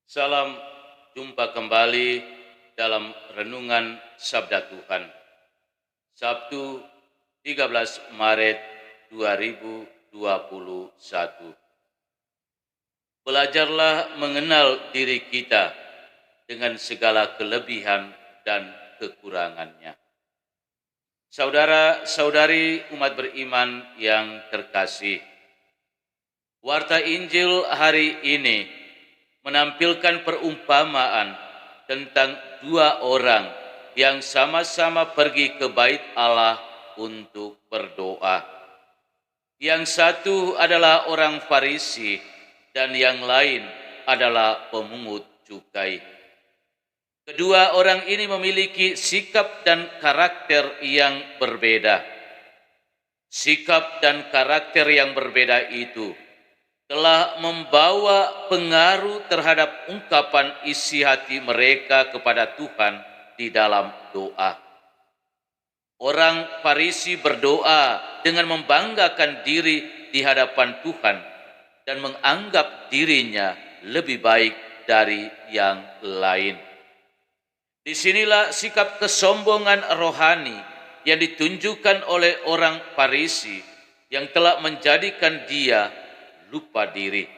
Salam jumpa kembali dalam renungan Sabda Tuhan. Sabtu 13 Maret 2021. Belajarlah mengenal diri kita dengan segala kelebihan dan kekurangannya. Saudara-saudari umat beriman yang terkasih, warta Injil hari ini menampilkan perumpamaan tentang dua orang yang sama-sama pergi ke bait Allah untuk berdoa. Yang satu adalah orang Farisi dan yang lain adalah pemungut cukai. Kedua orang ini memiliki sikap dan karakter yang berbeda. Sikap dan karakter yang berbeda itu telah membawa pengaruh terhadap ungkapan isi hati mereka kepada Tuhan di dalam doa. Orang Farisi berdoa dengan membanggakan diri di hadapan Tuhan dan menganggap dirinya lebih baik dari yang lain. Disinilah sikap kesombongan rohani yang ditunjukkan oleh orang Farisi yang telah menjadikan dia lupa diri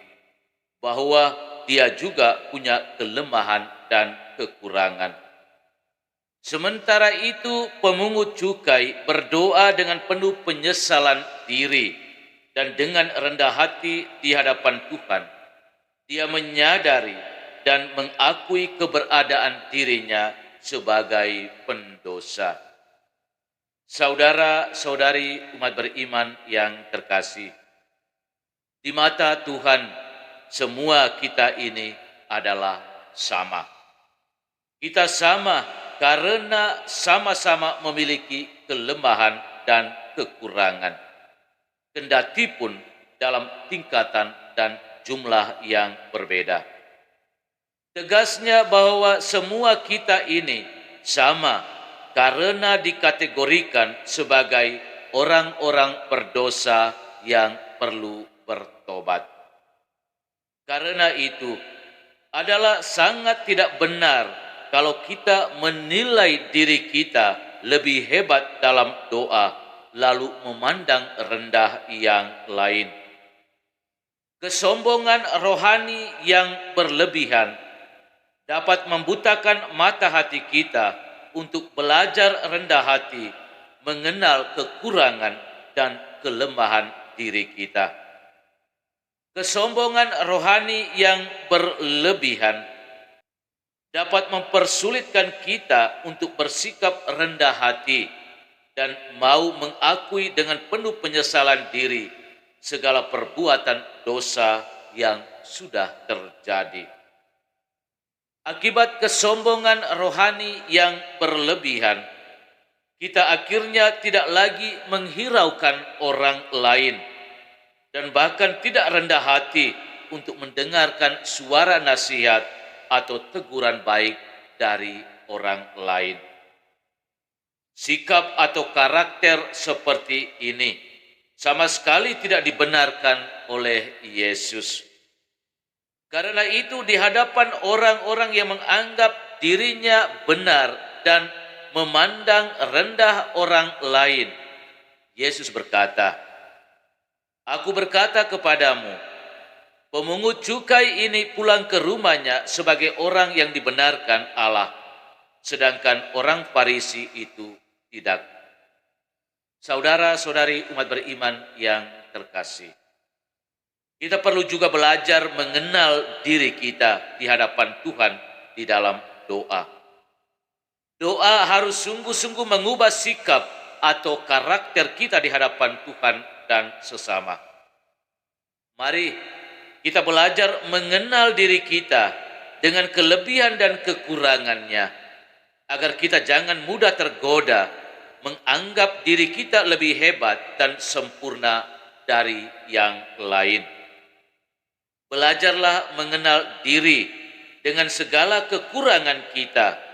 bahwa dia juga punya kelemahan dan kekurangan. Sementara itu, pemungut cukai berdoa dengan penuh penyesalan diri dan dengan rendah hati di hadapan Tuhan. Dia menyadari dan mengakui keberadaan dirinya sebagai pendosa. Saudara-saudari umat beriman yang terkasih, di mata Tuhan, semua kita ini adalah sama. Kita sama karena sama-sama memiliki kelemahan dan kekurangan. Kendati pun dalam tingkatan dan jumlah yang berbeda. Tegasnya bahwa semua kita ini sama karena dikategorikan sebagai orang-orang berdosa yang perlu bertobat. Karena itu adalah sangat tidak benar kalau kita menilai diri kita lebih hebat dalam doa lalu memandang rendah yang lain. Kesombongan rohani yang berlebihan dapat membutakan mata hati kita untuk belajar rendah hati, mengenal kekurangan dan kelemahan diri kita. Kesombongan rohani yang berlebihan dapat mempersulitkan kita untuk bersikap rendah hati dan mau mengakui dengan penuh penyesalan diri segala perbuatan dosa yang sudah terjadi. Akibat kesombongan rohani yang berlebihan, kita akhirnya tidak lagi menghiraukan orang lain dan bahkan tidak rendah hati untuk mendengarkan suara nasihat atau teguran baik dari orang lain. Sikap atau karakter seperti ini sama sekali tidak dibenarkan oleh Yesus. Karena itu di hadapan orang-orang yang menganggap dirinya benar dan memandang rendah orang lain, Yesus berkata, "Aku berkata kepadamu, pemungut cukai ini pulang ke rumahnya sebagai orang yang dibenarkan Allah, sedangkan orang Farisi itu tidak." Saudara-saudari umat beriman yang terkasih, kita perlu juga belajar mengenal diri kita di hadapan Tuhan di dalam doa. Doa harus sungguh-sungguh mengubah sikap atau karakter kita di hadapan Tuhan dan sesama. Mari kita belajar mengenal diri kita dengan kelebihan dan kekurangannya, agar kita jangan mudah tergoda menganggap diri kita lebih hebat dan sempurna dari yang lain. Belajarlah mengenal diri dengan segala kekurangan kita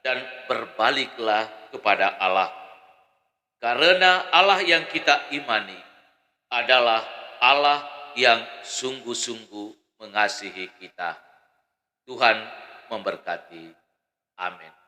dan berbaliklah kepada Allah. Karena Allah yang kita imani adalah Allah yang sungguh-sungguh mengasihi kita. Tuhan memberkati. Amin.